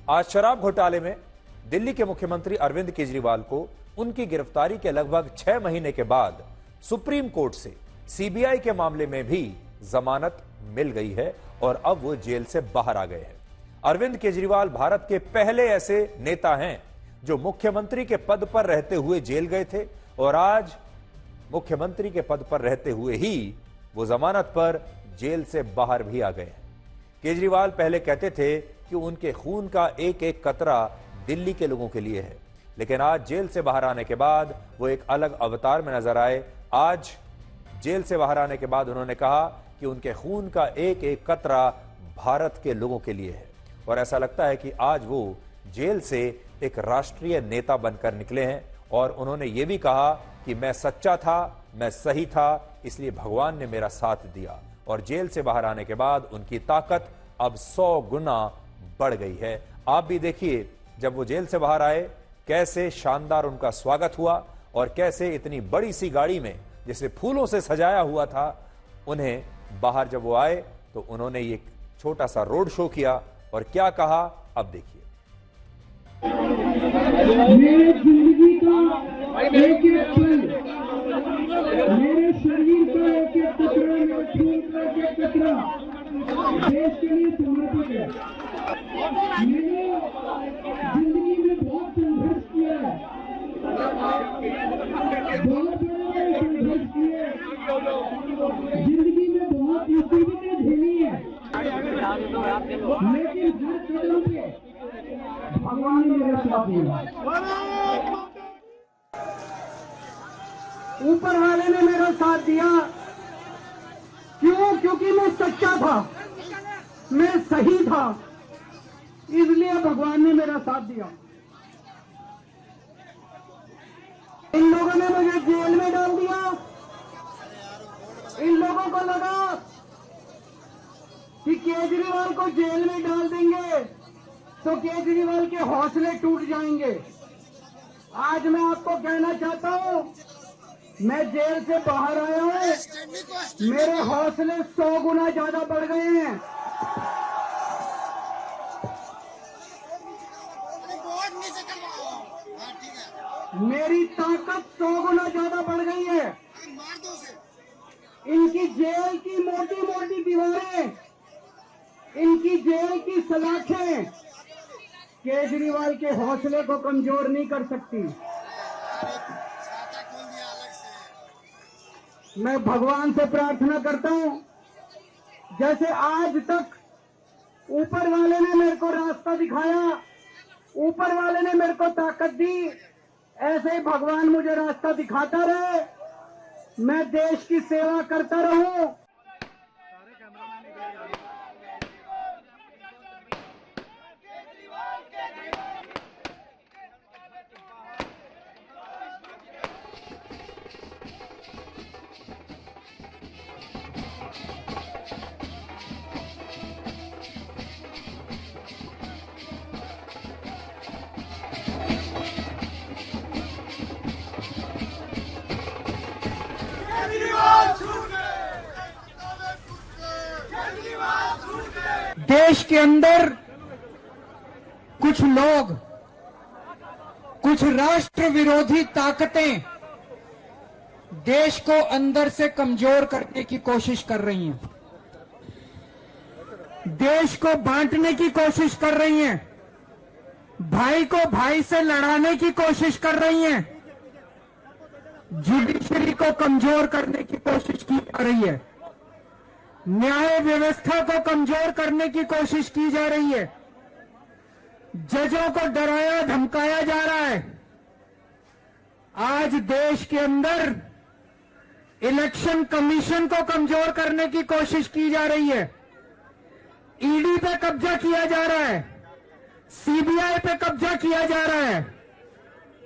आज शराब घोटाले में दिल्ली के मुख्यमंत्री अरविंद केजरीवाल को उनकी गिरफ्तारी के लगभग 6 महीने के बाद सुप्रीम कोर्ट से सीबीआई के मामले में भी जमानत मिल गई है और अब वो जेल से बाहर आ गए हैं। अरविंद केजरीवाल भारत के पहले ऐसे नेता हैं जो मुख्यमंत्री के पद पर रहते हुए जेल गए थे और आज मुख्यमंत्री के पद पर रहते हुए ही वो जमानत पर जेल से बाहर भी आ गए हैं। केजरीवाल पहले कहते थे कि उनके खून का एक एक कतरा दिल्ली के लोगों के लिए है, लेकिन आज जेल से बाहर आने के बाद वो एक अलग अवतार में नजर आए। आज जेल से बाहर आने के बाद उन्होंने कहा कि उनके खून का एक एक कतरा भारत के लोगों के लिए है और ऐसा लगता है कि आज वो जेल से एक राष्ट्रीय नेता बनकर निकले हैं। और उन्होंने ये भी कहा कि मैं सच्चा था, मैं सही था, इसलिए भगवान ने मेरा साथ दिया। और जेल से बाहर आने के बाद उनकी ताकत अब 100 गुना बढ़ गई है। आप भी देखिए जब वो जेल से बाहर आए कैसे शानदार उनका स्वागत हुआ और कैसे इतनी बड़ी सी गाड़ी में जिसे फूलों से सजाया हुआ था, उन्हें बाहर जब वो आए तो उन्होंने ये छोटा सा रोड शो किया और क्या कहा अब देखिए। मेरे जिंदगी का एक एक पल, मेरे शरीर का एक एक टुकड़ा, मेरे खून का एक एक कतरा देश के लिए समर्पित है। मैंने जिंदगी में बहुत संघर्ष किया है, बहुत बड़े संघर्ष किए, जिंदगी में बहुत मुसीबतें झेली है, लेकिन हर कदम पे भगवान ने मेरा साथ दिया। ऊपर वाले ने मेरा साथ दिया। क्यों? क्योंकि मैं सच्चा था, मैं सही था, इसलिए भगवान ने मेरा साथ दिया। इन लोगों ने मुझे जेल में डाल दिया। इन लोगों को लगा कि केजरीवाल को जेल में डाल देंगे तो केजरीवाल के हौसले टूट जाएंगे। आज मैं आपको कहना चाहता हूं, मैं जेल से बाहर आया हूं, मेरे हौसले 100 गुना ज्यादा बढ़ गए हैं। मेरी ताकत 100 गुना ज्यादा बढ़ गई है। इनकी जेल की मोटी मोटी दीवारें, इनकी जेल की सलाखें केजरीवाल के हौसले को कमजोर नहीं कर सकती। मैं भगवान से प्रार्थना करता हूं, जैसे आज तक ऊपर वाले ने मेरे को रास्ता दिखाया, ऊपर वाले ने मेरे को ताकत दी, ऐसे ही भगवान मुझे रास्ता दिखाता रहे, मैं देश की सेवा करता रहूं। देश के अंदर कुछ लोग, कुछ राष्ट्र विरोधी ताकतें देश को अंदर से कमजोर करने की कोशिश कर रही हैं, देश को बांटने की कोशिश कर रही हैं, भाई को भाई से लड़ाने की कोशिश कर रही हैं, जुडिशरी को कमजोर करने की कोशिश की जा रही है, न्याय व्यवस्था को कमजोर करने की कोशिश की जा रही है, जजों को डराया धमकाया जा रहा है। आज देश के अंदर इलेक्शन कमीशन को कमजोर करने की कोशिश की जा रही है, ईडी पे कब्जा किया जा रहा है, सीबीआई पे कब्जा किया जा रहा है।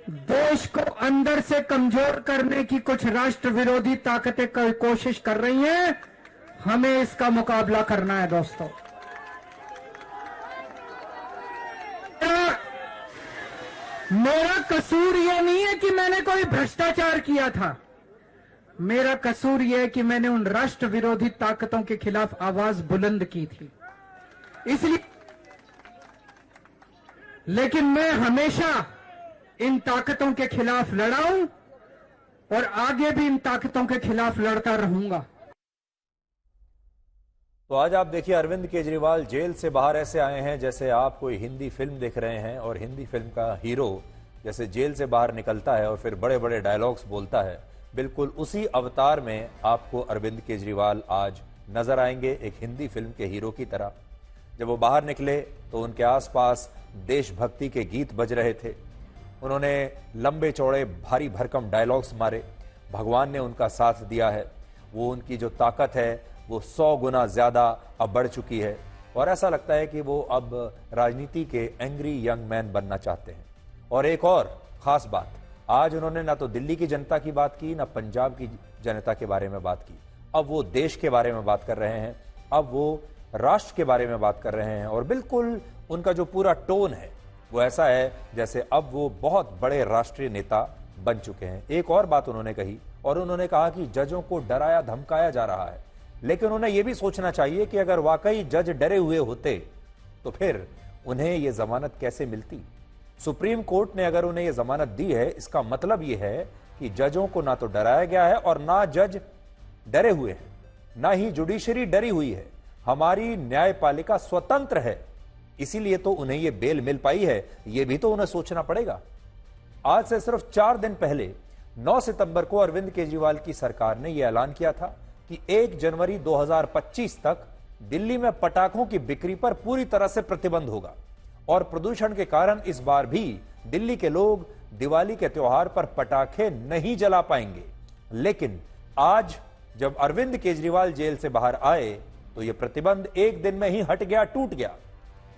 देश को अंदर से कमजोर करने की कुछ राष्ट्र विरोधी ताकतें कोशिश कर रही हैं। हमें इसका मुकाबला करना है दोस्तों। मेरा कसूर यह नहीं है कि मैंने कोई भ्रष्टाचार किया था, मेरा कसूर यह है कि मैंने उन राष्ट्र विरोधी ताकतों के खिलाफ आवाज बुलंद की थी। इसलिए लेकिन मैं हमेशा इन ताकतों के खिलाफ लड़ा हूं और आगे भी इन ताकतों के खिलाफ लड़ता रहूंगा। तो आज आप देखिए, अरविंद केजरीवाल जेल से बाहर ऐसे आए हैं जैसे आप कोई हिंदी फिल्म देख रहे हैं और हिंदी फिल्म का हीरो जैसे जेल से बाहर निकलता है और फिर बड़े बड़े डायलॉग्स बोलता है, बिल्कुल उसी अवतार में आपको अरविंद केजरीवाल आज नजर आएंगे, एक हिंदी फिल्म के हीरो की तरह। जब वो बाहर निकले तो उनके आसपास देशभक्ति के गीत बज रहे थे। उन्होंने लंबे चौड़े भारी भरकम डायलॉग्स मारे। भगवान ने उनका साथ दिया है। वो उनकी जो ताकत है वो 100 गुना ज्यादा अब बढ़ चुकी है और ऐसा लगता है कि वो अब राजनीति के एंग्री यंग मैन बनना चाहते हैं। और एक और खास बात, आज उन्होंने ना तो दिल्ली की जनता की बात की, ना पंजाब की जनता के बारे में बात की। अब वो देश के बारे में बात कर रहे हैं, अब वो राष्ट्र के बारे में बात कर रहे हैं और बिल्कुल उनका जो पूरा टोन है वो ऐसा है जैसे अब वो बहुत बड़े राष्ट्रीय नेता बन चुके हैं। एक और बात उन्होंने कही और उन्होंने कहा कि जजों को डराया धमकाया जा रहा है, लेकिन उन्हें यह भी सोचना चाहिए कि अगर वाकई जज डरे हुए होते तो फिर उन्हें यह जमानत कैसे मिलती। सुप्रीम कोर्ट ने अगर उन्हें यह जमानत दी है, इसका मतलब यह है कि जजों को ना तो डराया गया है और ना जज डरे हुए हैं, ना ही जुडिशरी डरी हुई है। हमारी न्यायपालिका स्वतंत्र है, इसीलिए तो उन्हें यह बेल मिल पाई है। यह भी तो उन्हें सोचना पड़ेगा। आज से सिर्फ 4 दिन पहले 9 सितंबर को अरविंद केजरीवाल की सरकार ने यह ऐलान किया था कि 1 जनवरी 2025 तक दिल्ली में पटाखों की बिक्री पर पूरी तरह से प्रतिबंध होगा और प्रदूषण के कारण इस बार भी दिल्ली के लोग दिवाली के त्योहार पर पटाखे नहीं जला पाएंगे। लेकिन आज जब अरविंद केजरीवाल जेल से बाहर आए तो यह प्रतिबंध एक दिन में ही हट गया, टूट गया।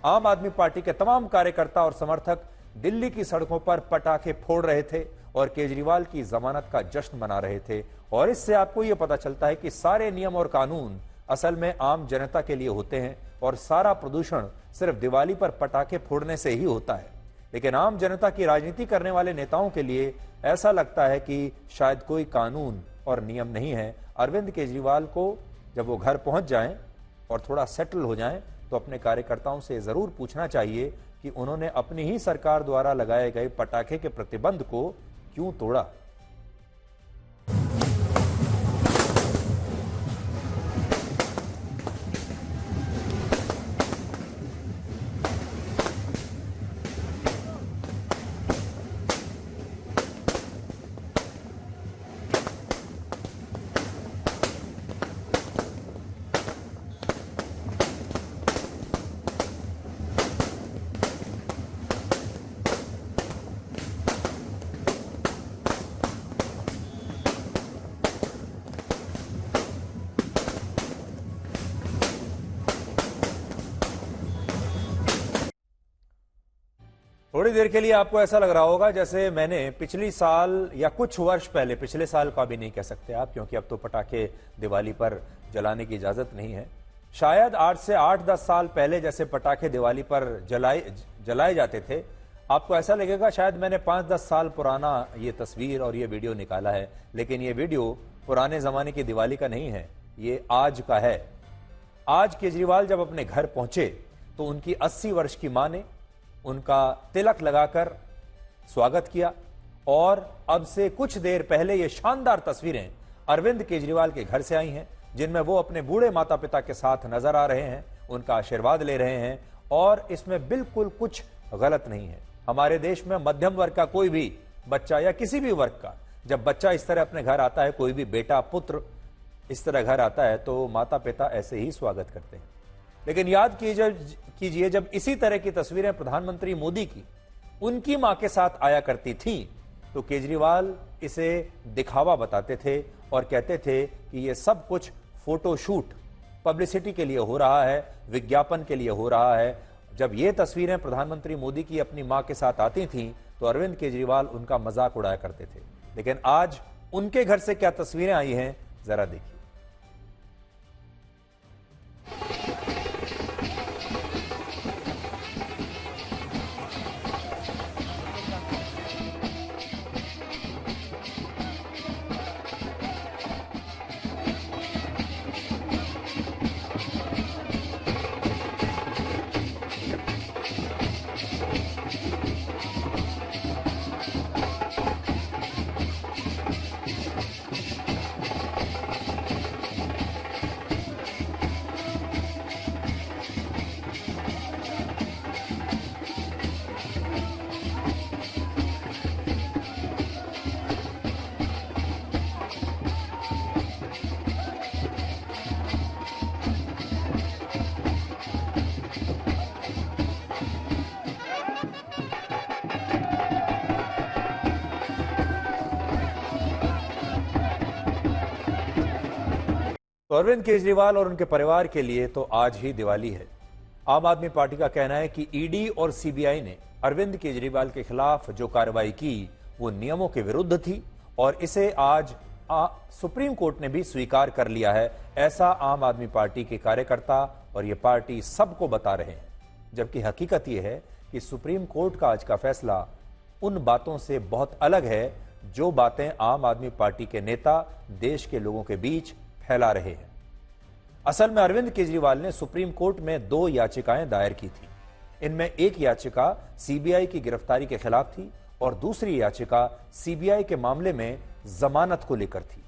आम आदमी पार्टी के तमाम कार्यकर्ता और समर्थक दिल्ली की सड़कों पर पटाखे फोड़ रहे थे और केजरीवाल की जमानत का जश्न मना रहे थे। और इससे आपको यह पता चलता है कि सारे नियम और कानून असल में आम जनता के लिए होते हैं और सारा प्रदूषण सिर्फ दिवाली पर पटाखे फोड़ने से ही होता है। लेकिन आम जनता की राजनीति करने वाले नेताओं के लिए ऐसा लगता है कि शायद कोई कानून और नियम नहीं है। अरविंद केजरीवाल को जब वो घर पहुंच जाएं और थोड़ा सेटल हो जाएं तो अपने कार्यकर्ताओं से जरूर पूछना चाहिए कि उन्होंने अपनी ही सरकार द्वारा लगाए गए पटाखे के प्रतिबंध को क्यों तोड़ा। थोड़ी देर के लिए आपको ऐसा लग रहा होगा जैसे मैंने पिछली साल या कुछ वर्ष पहले, पिछले साल का भी नहीं कह सकते आप क्योंकि अब तो पटाखे दिवाली पर जलाने की इजाजत नहीं है, शायद आज से 8-10 साल पहले जैसे पटाखे दिवाली पर जलाए जाते थे, आपको ऐसा लगेगा शायद मैंने 5-10 साल पुराना ये तस्वीर और ये वीडियो निकाला है। लेकिन ये वीडियो पुराने जमाने की दिवाली का नहीं है, ये आज का है। आज केजरीवाल जब अपने घर पहुंचे तो उनकी 80 वर्ष की मां ने उनका तिलक लगाकर स्वागत किया और अब से कुछ देर पहले ये शानदार तस्वीरें अरविंद केजरीवाल के घर से आई हैं जिनमें वो अपने बूढ़े माता पिता के साथ नजर आ रहे हैं, उनका आशीर्वाद ले रहे हैं और इसमें बिल्कुल कुछ गलत नहीं है। हमारे देश में मध्यम वर्ग का कोई भी बच्चा या किसी भी वर्ग का जब बच्चा इस तरह अपने घर आता है, कोई भी बेटा पुत्र इस तरह घर आता है तो माता पिता ऐसे ही स्वागत करते हैं। लेकिन याद कीजिए जब इसी तरह की तस्वीरें प्रधानमंत्री मोदी की उनकी मां के साथ आया करती थी तो केजरीवाल इसे दिखावा बताते थे और कहते थे कि ये सब कुछ फोटोशूट पब्लिसिटी के लिए हो रहा है, विज्ञापन के लिए हो रहा है। जब ये तस्वीरें प्रधानमंत्री मोदी की अपनी मां के साथ आती थीं तो अरविंद केजरीवाल उनका मजाक उड़ाया करते थे। लेकिन आज उनके घर से क्या तस्वीरें आई हैं, जरा देखिए। तो अरविंद केजरीवाल और उनके परिवार के लिए तो आज ही दिवाली है। आम आदमी पार्टी का कहना है कि ईडी और सीबीआई ने अरविंद केजरीवाल के खिलाफ जो कार्रवाई की वो नियमों के विरुद्ध थी और इसे आज सुप्रीम कोर्ट ने भी स्वीकार कर लिया है। ऐसा आम आदमी पार्टी के कार्यकर्ता और ये पार्टी सबको बता रहे हैं, जबकि हकीकत यह है कि सुप्रीम कोर्ट का आज का फैसला उन बातों से बहुत अलग है जो बातें आम आदमी पार्टी के नेता देश के लोगों के बीच फैला रहे हैं। असल में अरविंद केजरीवाल ने सुप्रीम कोर्ट में 2 याचिकाएं दायर की थी। इनमें एक याचिका सीबीआई की गिरफ्तारी के खिलाफ थी और दूसरी याचिका सीबीआई के मामले में जमानत को लेकर थी।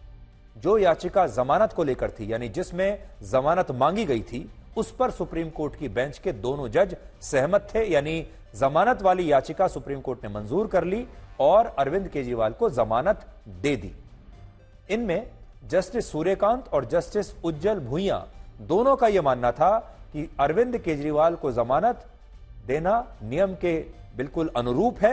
जो याचिका जमानत को लेकर थी, यानी जिसमें जमानत मांगी गई थी, उस पर सुप्रीम कोर्ट की बेंच के दोनों जज सहमत थे, यानी जमानत वाली याचिका सुप्रीम कोर्ट ने मंजूर कर ली और अरविंद केजरीवाल को जमानत दे दी। इनमें जस्टिस सूर्यकांत और जस्टिस उज्जवल भुइयां दोनों का यह मानना था कि अरविंद केजरीवाल को जमानत देना नियम के बिल्कुल अनुरूप है,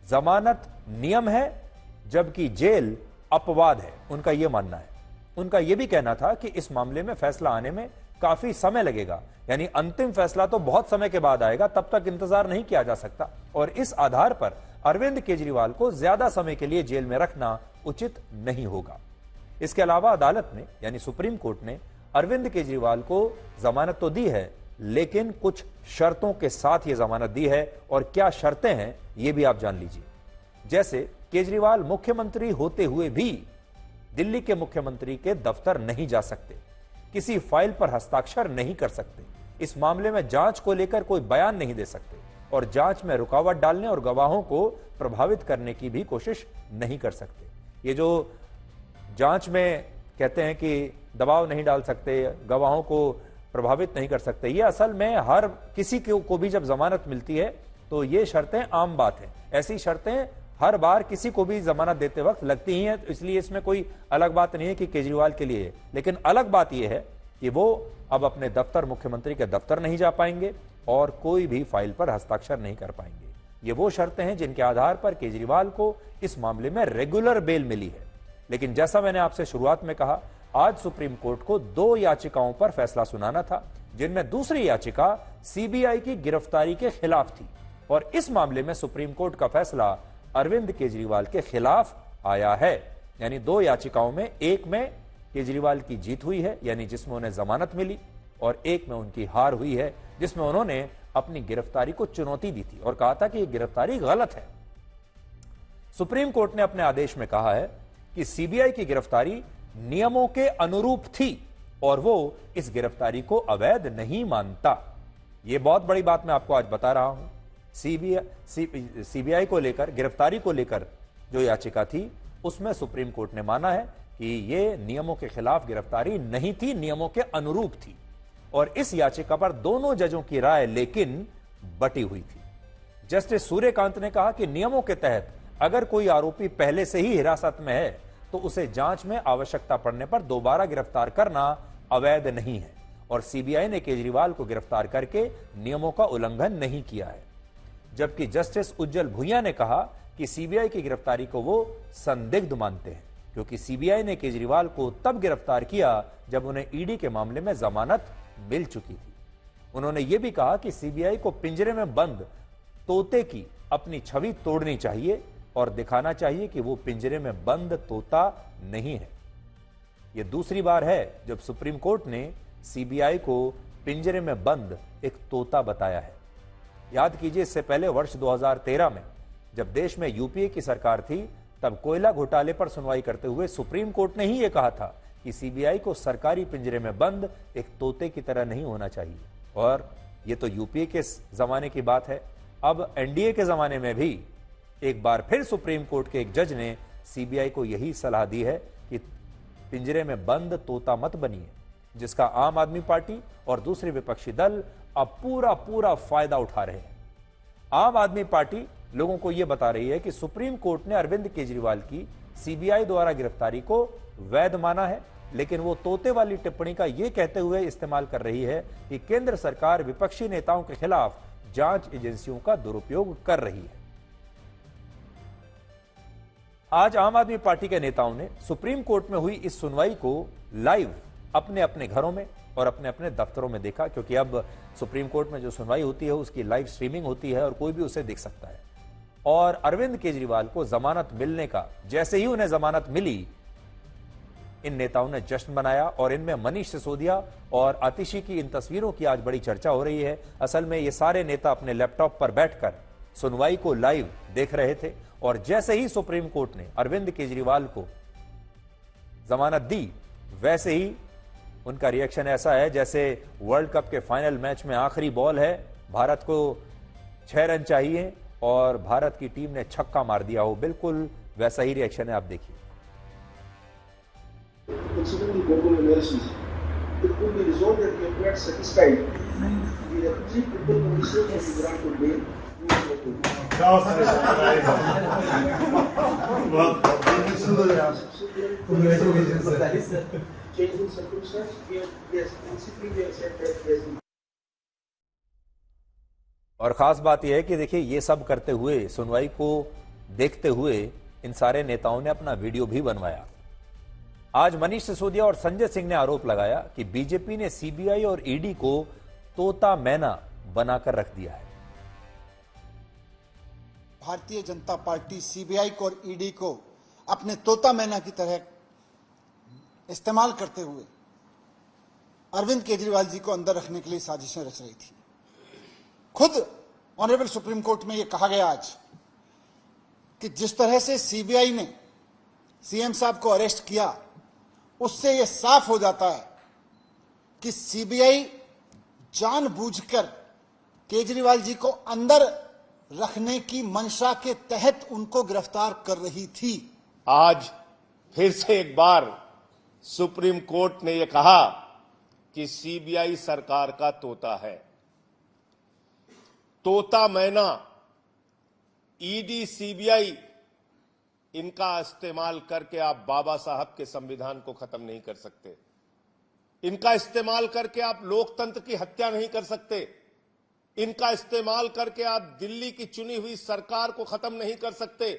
जमानत नियम है जबकि जेल अपवाद है। उनका यह मानना है। उनका यह भी कहना था कि इस मामले में फैसला आने में काफी समय लगेगा, यानी अंतिम फैसला तो बहुत समय के बाद आएगा, तब तक इंतजार नहीं किया जा सकता और इस आधार पर अरविंद केजरीवाल को ज्यादा समय के लिए जेल में रखना उचित नहीं होगा। इसके अलावा अदालत ने, यानी सुप्रीम कोर्ट ने अरविंद केजरीवाल को जमानत तो दी है, लेकिन कुछ शर्तों के साथ यह जमानत दी है और क्या शर्तें हैं यह भी आप जान लीजिए। जैसे केजरीवाल मुख्यमंत्री होते हुए भी दिल्ली के मुख्यमंत्री के दफ्तर नहीं जा सकते, किसी फाइल पर हस्ताक्षर नहीं कर सकते, इस मामले में जांच को लेकर कोई बयान नहीं दे सकते और जांच में रुकावट डालने और गवाहों को प्रभावित करने की भी कोशिश नहीं कर सकते। ये जो जांच में कहते हैं कि दबाव नहीं डाल सकते, गवाहों को प्रभावित नहीं कर सकते, ये असल में हर किसी को भी जब जमानत मिलती है तो ये शर्तें आम बात है। ऐसी शर्तें हर बार किसी को भी जमानत देते वक्त लगती ही हैं, तो इसलिए इसमें कोई अलग बात नहीं है कि केजरीवाल के लिए। लेकिन अलग बात यह है कि वो अब अपने दफ्तर, मुख्यमंत्री के दफ्तर नहीं जा पाएंगे और कोई भी फाइल पर हस्ताक्षर नहीं कर पाएंगे। ये वो शर्तें हैं जिनके आधार पर केजरीवाल को इस मामले में रेगुलर बेल मिली है। लेकिन जैसा मैंने आपसे शुरुआत में कहा, आज सुप्रीम कोर्ट को 2 याचिकाओं पर फैसला सुनाना था, जिनमें दूसरी याचिका सीबीआई की गिरफ्तारी के खिलाफ थी और इस मामले में सुप्रीम कोर्ट का फैसला अरविंद केजरीवाल के खिलाफ आया है। यानी 2 याचिकाओं में एक में केजरीवाल की जीत हुई है, यानी जिसमें उन्हें जमानत मिली, और एक में उनकी हार हुई है, जिसमें उन्होंने अपनी गिरफ्तारी को चुनौती दी थी और कहा था कि यह गिरफ्तारी गलत है। सुप्रीम कोर्ट ने अपने आदेश में कहा है कि सीबीआई की गिरफ्तारी नियमों के अनुरूप थी और वो इस गिरफ्तारी को अवैध नहीं मानता। यह बहुत बड़ी बात मैं आपको आज बता रहा हूं। सीबीआई को लेकर, गिरफ्तारी को लेकर जो याचिका थी, उसमें सुप्रीम कोर्ट ने माना है कि यह नियमों के खिलाफ गिरफ्तारी नहीं थी, नियमों के अनुरूप थी और इस याचिका पर दोनों जजों की राय लेकिन बटी हुई थी। जस्टिस सूर्यकांत ने कहा कि नियमों के तहत अगर कोई आरोपी पहले से ही हिरासत में है तो उसे जांच में आवश्यकता पड़ने पर दोबारा गिरफ्तार करना अवैध नहीं है और सीबीआई ने केजरीवाल को गिरफ्तार करके नियमों का उल्लंघन नहीं किया है। जबकि जस्टिस उज्जवल भुइयां ने कहा कि सीबीआई की गिरफ्तारी को वो संदिग्ध मानते हैं, क्योंकि सीबीआई ने केजरीवाल को तब गिरफ्तार किया जब उन्हें ईडी के मामले में जमानत मिल चुकी थी। उन्होंने यह भी कहा कि सीबीआई को पिंजरे में बंद तोते की अपनी छवि तोड़नी चाहिए और दिखाना चाहिए कि वो पिंजरे में बंद तोता नहीं है। यह दूसरी बार है जब सुप्रीम कोर्ट ने सीबीआई को पिंजरे में बंद एक तोता बताया है। याद कीजिए, इससे पहले वर्ष 2013 में जब देश में यूपीए की सरकार थी, तब कोयला घोटाले पर सुनवाई करते हुए सुप्रीम कोर्ट ने ही यह कहा था कि सीबीआई को सरकारी पिंजरे में बंद एक तोते की तरह नहीं होना चाहिए। और यह तो यूपीए के जमाने की बात है। अब एनडीए के जमाने में भी एक बार फिर सुप्रीम कोर्ट के एक जज ने सीबीआई को यही सलाह दी है कि पिंजरे में बंद तोता मत बनिए, जिसका आम आदमी पार्टी और दूसरे विपक्षी दल अब पूरा फायदा उठा रहे हैं। आम आदमी पार्टी लोगों को यह बता रही है कि सुप्रीम कोर्ट ने अरविंद केजरीवाल की सीबीआई द्वारा गिरफ्तारी को वैध माना है, लेकिन वो तोते वाली टिप्पणी का यह कहते हुए इस्तेमाल कर रही है कि केंद्र सरकार विपक्षी नेताओं के खिलाफ जांच एजेंसियों का दुरुपयोग कर रही है। आज आम आदमी पार्टी के नेताओं ने सुप्रीम कोर्ट में हुई इस सुनवाई को लाइव अपने अपने घरों में और अपने अपने दफ्तरों में देखा, क्योंकि अब सुप्रीम कोर्ट में जो सुनवाई होती है उसकी लाइव स्ट्रीमिंग होती है और कोई भी उसे देख सकता है। और अरविंद केजरीवाल को जमानत मिलने का, जैसे ही उन्हें जमानत मिली, इन नेताओं ने जश्न मनाया और इनमें मनीष सिसोदिया और आतिशी की इन तस्वीरों की आज बड़ी चर्चा हो रही है। असल में ये सारे नेता अपने लैपटॉप पर बैठकर सुनवाई को लाइव देख रहे थे और जैसे ही सुप्रीम कोर्ट ने अरविंद केजरीवाल को जमानत दी, वैसे ही उनका रिएक्शन ऐसा है जैसे वर्ल्ड कप के फाइनल मैच में आखिरी बॉल है, भारत को 6 रन चाहिए और भारत की टीम ने छक्का मार दिया हो, बिल्कुल वैसा ही रिएक्शन है। आप देखिए। Considering the global emergency, it could be resolved that we are quite satisfied with the 3 people conditions of the grant of bail. Changing circumstances, yes, principally we accept that yes. और खास बात यह है कि देखिए, ये सब करते हुए, सुनवाई को देखते हुए इन सारे नेताओं ने अपना वीडियो भी बनवाया। आज मनीष सिसोदिया और संजय सिंह ने आरोप लगाया कि बीजेपी ने सीबीआई और ईडी को तोता मैना बनाकर रख दिया है। भारतीय जनता पार्टी सीबीआई को और ईडी को अपने तोता मैना की तरह इस्तेमाल करते हुए अरविंद केजरीवाल जी को अंदर रखने के लिए साजिशें रच रही थी। खुद ऑनरेबल सुप्रीम कोर्ट में यह कहा गया आज कि जिस तरह से सीबीआई ने सीएम साहब को अरेस्ट किया, उससे यह साफ हो जाता है कि सीबीआई जानबूझकर केजरीवाल जी को अंदर रखने की मंशा के तहत उनको गिरफ्तार कर रही थी। आज फिर से एक बार सुप्रीम कोर्ट ने यह कहा कि सीबीआई सरकार का तोता है। तोता मैना, ईडी, सीबीआई, इनका इस्तेमाल करके आप बाबा साहब के संविधान को खत्म नहीं कर सकते। इनका इस्तेमाल करके आप लोकतंत्र की हत्या नहीं कर सकते। इनका इस्तेमाल करके आप दिल्ली की चुनी हुई सरकार को खत्म नहीं कर सकते।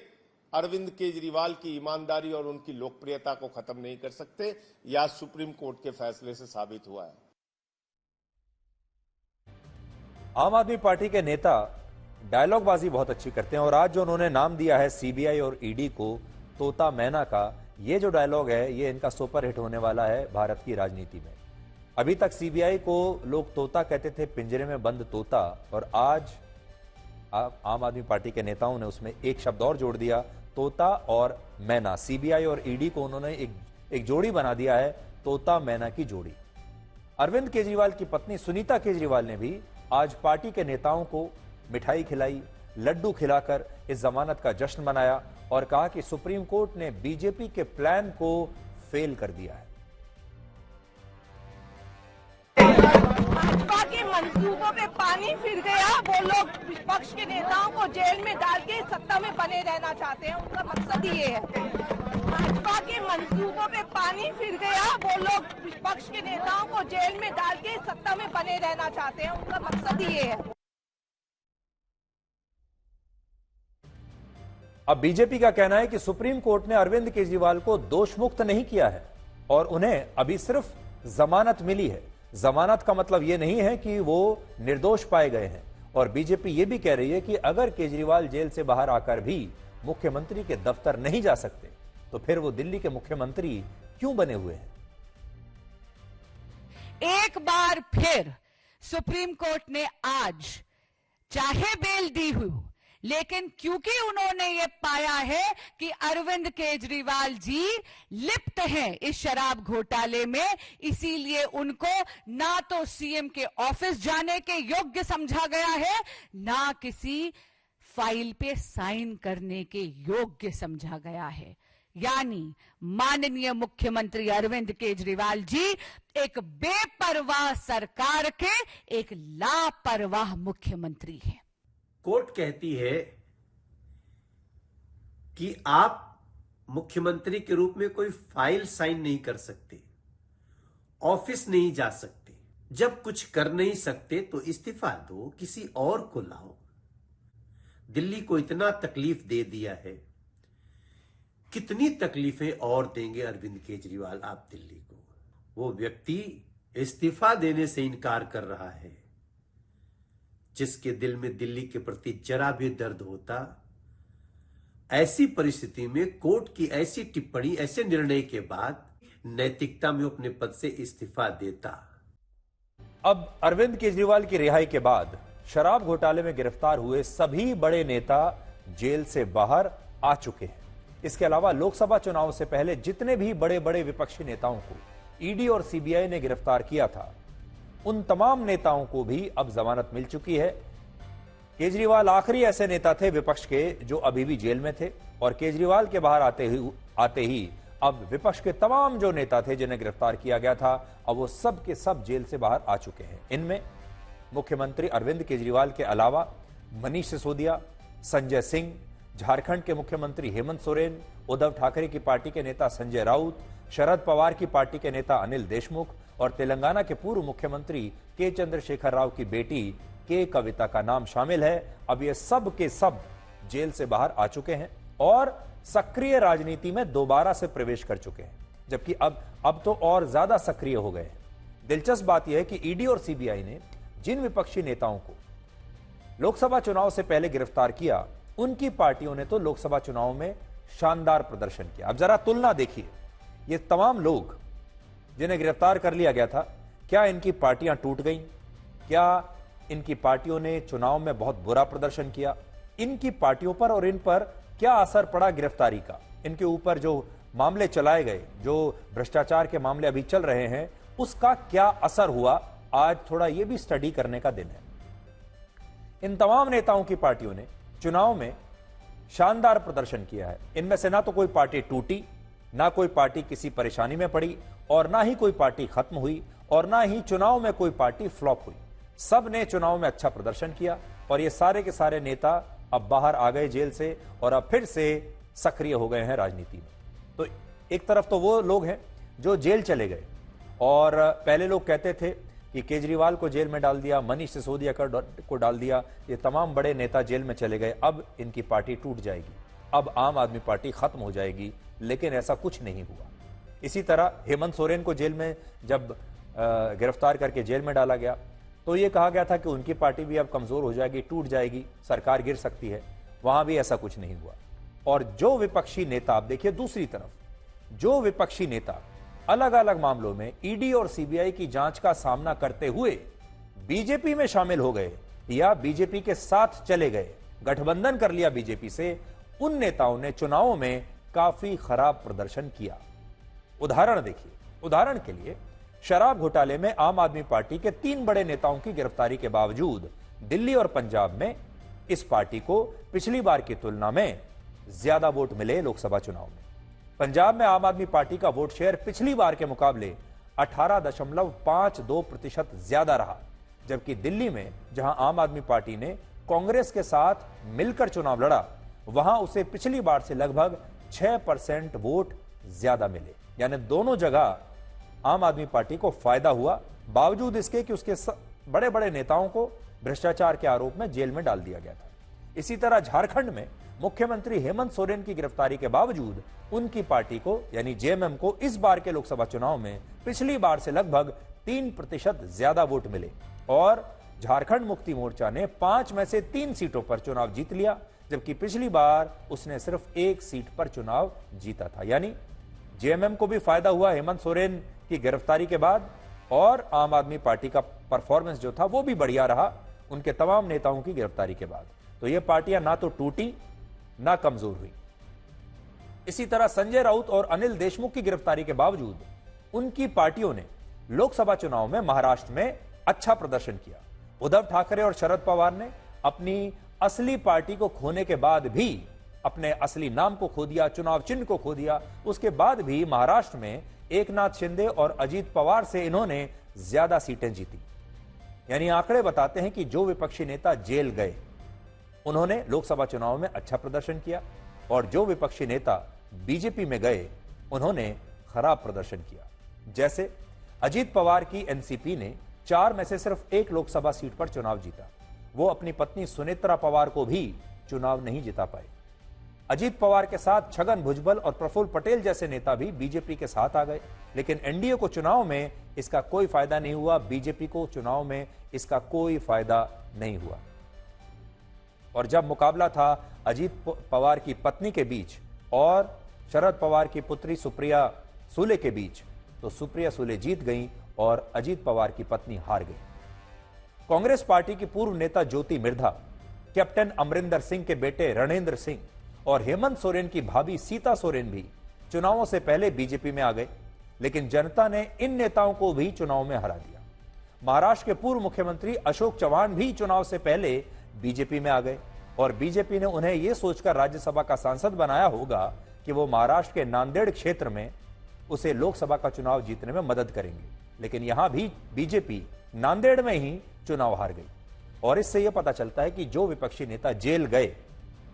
अरविंद केजरीवाल की ईमानदारी और उनकी लोकप्रियता को खत्म नहीं कर सकते। यह सुप्रीम कोर्ट के फैसले से साबित हुआ है। आम आदमी पार्टी के नेता डायलॉगबाजी बहुत अच्छी करते हैं और आज जो उन्होंने नाम दिया है सीबीआई और ईडी को तोता मैना का, ये जो डायलॉग है ये इनका सुपर हिट होने वाला है भारत की राजनीति में। अभी तक सीबीआई को लोग तोता कहते थे, पिंजरे में बंद तोता, और आज आम आदमी पार्टी के नेताओं ने उसमें एक शब्द और जोड़ दिया, तोता और मैना। सीबीआई और ईडी को उन्होंने एक जोड़ी बना दिया है, तोता मैना की जोड़ी। अरविंद केजरीवाल की पत्नी सुनीता केजरीवाल ने भी आज पार्टी के नेताओं को मिठाई खिलाई, लड्डू खिलाकर इस जमानत का जश्न मनाया और कहा कि सुप्रीम कोर्ट ने बीजेपी के प्लान को फेल कर दिया है। भाजपा के मंसूबों पे पानी फिर गया। वो लोग विपक्ष के नेताओं को जेल में डाल के सत्ता में बने रहना चाहते हैं, उनका मकसद ये है। भाजपा के मंसूबों पे पानी फिर गया। वो लोग विपक्ष के नेताओं को जेल में डाल के सत्ता में बने रहना चाहते हैं, उनका मकसद ये है। अब बीजेपी का कहना है कि सुप्रीम कोर्ट ने अरविंद केजरीवाल को दोषमुक्त नहीं किया है और उन्हें अभी सिर्फ जमानत मिली है। जमानत का मतलब यह नहीं है कि वो निर्दोष पाए गए हैं। और बीजेपी यह भी कह रही है कि अगर केजरीवाल जेल से बाहर आकर भी मुख्यमंत्री के दफ्तर नहीं जा सकते तो फिर वो दिल्ली के मुख्यमंत्री क्यों बने हुए हैं। एक बार फिर सुप्रीम कोर्ट ने आज चाहे बेल दी हुई, लेकिन क्योंकि उन्होंने ये पाया है कि अरविंद केजरीवाल जी लिप्त हैं इस शराब घोटाले में, इसीलिए उनको ना तो सीएम के ऑफिस जाने के योग्य समझा गया है, ना किसी फाइल पे साइन करने के योग्य समझा गया है। यानी माननीय मुख्यमंत्री अरविंद केजरीवाल जी एक बेपरवाह सरकार के एक लापरवाह मुख्यमंत्री हैं। कोर्ट कहती है कि आप मुख्यमंत्री के रूप में कोई फाइल साइन नहीं कर सकते, ऑफिस नहीं जा सकते। जब कुछ कर नहीं सकते तो इस्तीफा दो, किसी और को लाओ। दिल्ली को इतना तकलीफ दे दिया है, कितनी तकलीफें और देंगे अरविंद केजरीवाल आप दिल्ली को। वो व्यक्ति इस्तीफा देने से इनकार कर रहा है। जिसके दिल में दिल्ली के प्रति जरा भी दर्द होता, ऐसी परिस्थिति में कोर्ट की ऐसी टिप्पणी, ऐसे निर्णय के बाद नैतिकता में अपने पद से इस्तीफा देता। अब अरविंद केजरीवाल की रिहाई के बाद शराब घोटाले में गिरफ्तार हुए सभी बड़े नेता जेल से बाहर आ चुके हैं। इसके अलावा लोकसभा चुनाव से पहले जितने भी बड़े बड़े विपक्षी नेताओं को ईडी और सीबीआई ने गिरफ्तार किया था, उन तमाम नेताओं को भी अब जमानत मिल चुकी है। केजरीवाल आखिरी ऐसे नेता थे विपक्ष के जो अभी भी जेल में थे, और केजरीवाल के बाहर आते ही अब विपक्ष के तमाम जो नेता थे जिन्हें गिरफ्तार किया गया था, अब वो सब के सब जेल से बाहर आ चुके हैं। इनमें मुख्यमंत्री अरविंद केजरीवाल के अलावा मनीष सिसोदिया, संजय सिंह, झारखंड के मुख्यमंत्री हेमंत सोरेन, उद्धव ठाकरे की पार्टी के नेता संजय राउत, शरद पवार की पार्टी के नेता अनिल देशमुख और तेलंगाना के पूर्व मुख्यमंत्री के चंद्रशेखर राव की बेटी के कविता का नाम शामिल है। अब ये सब के सब जेल से बाहर आ चुके हैं और सक्रिय राजनीति में दोबारा से प्रवेश कर चुके हैं, जबकि अब तो और ज्यादा सक्रिय हो गए हैं। दिलचस्प बात यह है कि ईडी और सीबीआई ने जिन विपक्षी नेताओं को लोकसभा चुनाव से पहले गिरफ्तार किया, उनकी पार्टियों ने तो लोकसभा चुनाव में शानदार प्रदर्शन किया। अब जरा तुलना देखिए, ये तमाम लोग जिन्हें गिरफ्तार कर लिया गया था, क्या इनकी पार्टियां टूट गईं? क्या इनकी पार्टियों ने चुनाव में बहुत बुरा प्रदर्शन किया? इनकी पार्टियों पर और इन पर क्या असर पड़ा गिरफ्तारी का? इनके ऊपर जो मामले चलाए गए, जो भ्रष्टाचार के मामले अभी चल रहे हैं, उसका क्या असर हुआ? आज थोड़ा यह भी स्टडी करने का दिन है। इन तमाम नेताओं की पार्टियों ने चुनाव में शानदार प्रदर्शन किया है। इनमें से ना तो कोई पार्टी टूटी, ना कोई पार्टी किसी परेशानी में पड़ी, और ना ही कोई पार्टी खत्म हुई, और ना ही चुनाव में कोई पार्टी फ्लॉप हुई। सब ने चुनाव में अच्छा प्रदर्शन किया और ये सारे के सारे नेता अब बाहर आ गए जेल से और अब फिर से सक्रिय हो गए हैं राजनीति में। तो एक तरफ तो वो लोग हैं जो जेल चले गए, और पहले लोग कहते थे कि केजरीवाल को जेल में डाल दिया, मनीष सिसोदिया को डाल दिया, ये तमाम बड़े नेता जेल में चले गए, अब इनकी पार्टी टूट जाएगी, अब आम आदमी पार्टी खत्म हो जाएगी। लेकिन ऐसा कुछ नहीं हुआ। इसी तरह हेमंत सोरेन को जेल में जब गिरफ्तार करके जेल में डाला गया तो यह कहा गया था कि उनकी पार्टी भी अब कमजोर हो जाएगी, टूट जाएगी, सरकार गिर सकती है। वहां भी ऐसा कुछ नहीं हुआ। और जो विपक्षी नेता, आप देखिए दूसरी तरफ, जो विपक्षी नेता अलग अलग मामलों में ईडी और सीबीआई की जांच का सामना करते हुए बीजेपी में शामिल हो गए या बीजेपी के साथ चले गए, गठबंधन कर लिया बीजेपी से, उन नेताओं ने चुनावों में काफी खराब प्रदर्शन किया। उदाहरण देखिए, उदाहरण के लिए शराब घोटाले में आम आदमी पार्टी के 3 बड़े नेताओं की गिरफ्तारी के बावजूद दिल्ली और पंजाब में इस पार्टी को पिछली बार की तुलना में ज्यादा वोट मिले लोकसभा चुनाव में। पंजाब में आम आदमी पार्टी का वोट शेयर पिछली बार के मुकाबले 18.52% ज्यादा रहा, जबकि दिल्ली में जहां आम आदमी पार्टी ने कांग्रेस के साथ मिलकर चुनाव लड़ा, वहां उसे पिछली बार से लगभग 6% वोट ज्यादा मिले। यानी दोनों जगह आम आदमी पार्टी को फायदा हुआ, बावजूद इसके कि उसके बड़े बड़े नेताओं को भ्रष्टाचार के आरोप में जेल में डाल दिया गया था। इसी तरह झारखंड में मुख्यमंत्री हेमंत सोरेन की गिरफ्तारी के बावजूद उनकी पार्टी को यानी जेएमएम को इस बार के लोकसभा चुनाव में पिछली बार से लगभग 3% ज्यादा वोट मिले, और झारखंड मुक्ति मोर्चा ने 5 में से 3 सीटों पर चुनाव जीत लिया, जबकि पिछली बार उसने सिर्फ 1 सीट पर चुनाव जीता था। यानी जेएमएम को भी फायदा हुआ हेमंत सोरेन की गिरफ्तारी के बाद, और आम आदमी पार्टी का परफॉर्मेंस जो था वो भी बढ़िया रहा उनके तमाम नेताओं की गिरफ्तारी के बाद। तो ये पार्टियां ना तो टूटी ना कमजोर हुई। इसी तरह संजय राउत और अनिल देशमुख की गिरफ्तारी के बावजूद उनकी पार्टियों ने लोकसभा चुनाव में महाराष्ट्र में अच्छा प्रदर्शन किया। उद्धव ठाकरे और शरद पवार ने अपनी असली पार्टी को खोने के बाद भी अपने असली नाम को खो दिया, चुनाव चिन्ह को खो दिया, उसके बाद भी महाराष्ट्र में एकनाथ शिंदे और अजीत पवार से इन्होंने ज्यादा सीटें जीती। यानी आंकड़े बताते हैं कि जो विपक्षी नेता जेल गए उन्होंने लोकसभा चुनाव में अच्छा प्रदर्शन किया, और जो विपक्षी नेता बीजेपी में गए उन्होंने खराब प्रदर्शन किया। जैसे अजीत पवार की एनसीपी ने 4 में से सिर्फ 1 लोकसभा सीट पर चुनाव जीता, वो अपनी पत्नी सुनेत्रा पवार को भी चुनाव नहीं जिता पाए। अजीत पवार के साथ छगन भुजबल और प्रफुल्ल पटेल जैसे नेता भी बीजेपी के साथ आ गए, लेकिन एनडीए को चुनाव में इसका कोई फायदा नहीं हुआ। बीजेपी को चुनाव में इसका कोई फायदा नहीं हुआ। और जब मुकाबला था अजीत पवार की पत्नी के बीच और शरद पवार की पुत्री सुप्रिया सुले के बीच, तो सुप्रिया सुले जीत गईं और अजीत पवार की पत्नी हार गई। कांग्रेस पार्टी की पूर्व नेता ज्योति मिर्धा, कैप्टन अमरिंदर सिंह के बेटे रणेंद्र सिंह और हेमंत सोरेन की भाभी सीता सोरेन भी चुनावों से पहले बीजेपी में आ गए, लेकिन जनता ने इन नेताओं को भी चुनाव में हरा दिया। महाराष्ट्र के पूर्व मुख्यमंत्री अशोक चव्हाण भी चुनाव से पहले बीजेपी में आ गए और बीजेपी ने उन्हें यह सोचकर राज्यसभा का सांसद बनाया होगा कि वो महाराष्ट्र के नांदेड़ क्षेत्र में उसे लोकसभा का चुनाव जीतने में मदद करेंगे, लेकिन यहां भी बीजेपी नांदेड़ में ही चुनाव हार गई। और इससे यह पता चलता है कि जो विपक्षी नेता जेल गए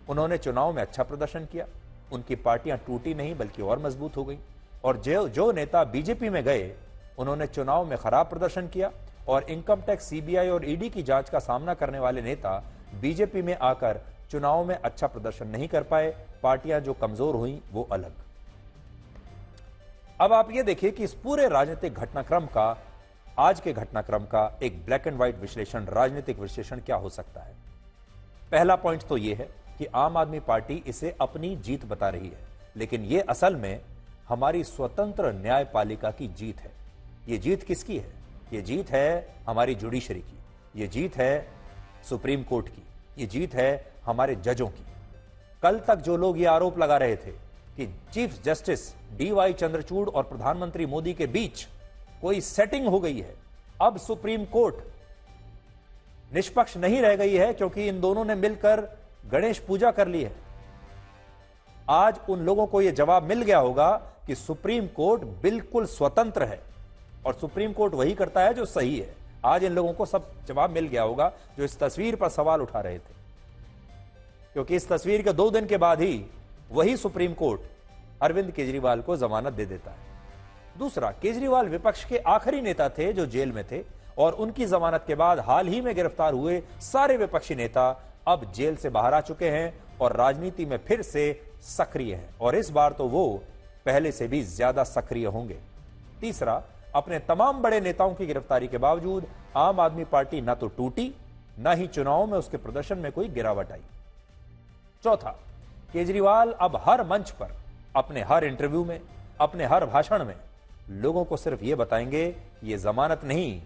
उन्होंने चुनाव में अच्छा प्रदर्शन किया, उनकी पार्टियां टूटी नहीं बल्कि और मजबूत हो गई। और जो नेता बीजेपी में गए उन्होंने चुनाव में खराब प्रदर्शन किया और इनकम टैक्स, सीबीआई और ईडी की जांच का सामना करने वाले नेता बीजेपी में आकर चुनाव में अच्छा प्रदर्शन नहीं कर पाए। पार्टियां जो कमजोर हुई वो अलग। अब आप ये देखिए कि इस पूरे राजनीतिक घटनाक्रम का, आज के घटनाक्रम का एक ब्लैक एंड व्हाइट विश्लेषण, राजनीतिक विश्लेषण क्या हो सकता है। पहला पॉइंट तो यह है कि आम आदमी पार्टी इसे अपनी जीत बता रही है, लेकिन यह असल में हमारी स्वतंत्र न्यायपालिका की जीत है। यह जीत किसकी है? यह जीत है हमारी जुडिशरी की, यह जीत है सुप्रीम कोर्ट की, यह जीत है हमारे जजों की। कल तक जो लोग यह आरोप लगा रहे थे कि चीफ जस्टिस डीवाई चंद्रचूड़ और प्रधानमंत्री मोदी के बीच कोई सेटिंग हो गई है, अब सुप्रीम कोर्ट निष्पक्ष नहीं रह गई है क्योंकि इन दोनों ने मिलकर गणेश पूजा कर ली है। आज उन लोगों को यह जवाब मिल गया होगा कि सुप्रीम कोर्ट बिल्कुल स्वतंत्र है और सुप्रीम कोर्ट वही करता है जो सही है। आज इन लोगों को सब जवाब मिल गया होगा जो इस तस्वीर पर सवाल उठा रहे थे, क्योंकि इस तस्वीर के 2 दिन के बाद ही वही सुप्रीम कोर्ट अरविंद केजरीवाल को जमानत दे देता है। दूसरा, केजरीवाल विपक्ष के आखिरी नेता थे जो जेल में थे और उनकी जमानत के बाद हाल ही में गिरफ्तार हुए सारे विपक्षी नेता अब जेल से बाहर आ चुके हैं और राजनीति में फिर से सक्रिय हैं और इस बार तो वो पहले से भी ज्यादा सक्रिय होंगे। तीसरा, अपने तमाम बड़े नेताओं की गिरफ्तारी के बावजूद आम आदमी पार्टी न तो टूटी, न ही चुनाव में उसके प्रदर्शन में कोई गिरावट आई। चौथा, केजरीवाल अब हर मंच पर, अपने हर इंटरव्यू में, अपने हर भाषण में लोगों को सिर्फ यह बताएंगे ये जमानत नहीं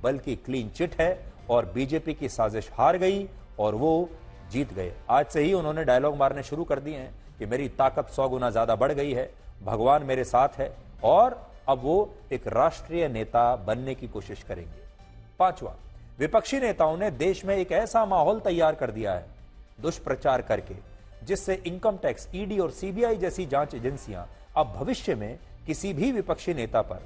बल्कि क्लीन चिट है और बीजेपी की साजिश हार गई और वो जीत गए। आज से ही उन्होंने डायलॉग मारने शुरू कर दिए हैं कि मेरी ताकत 100 गुना ज्यादा बढ़ गई है, भगवान मेरे साथ है, और अब वो एक राष्ट्रीय नेता बनने की कोशिश करेंगे। पांचवा, विपक्षी नेताओं ने देश में एक ऐसा माहौल तैयार कर दिया है दुष्प्रचार करके, जिससे इनकम टैक्स, ईडी और सीबीआई जैसी जांच एजेंसियां अब भविष्य में किसी भी विपक्षी नेता पर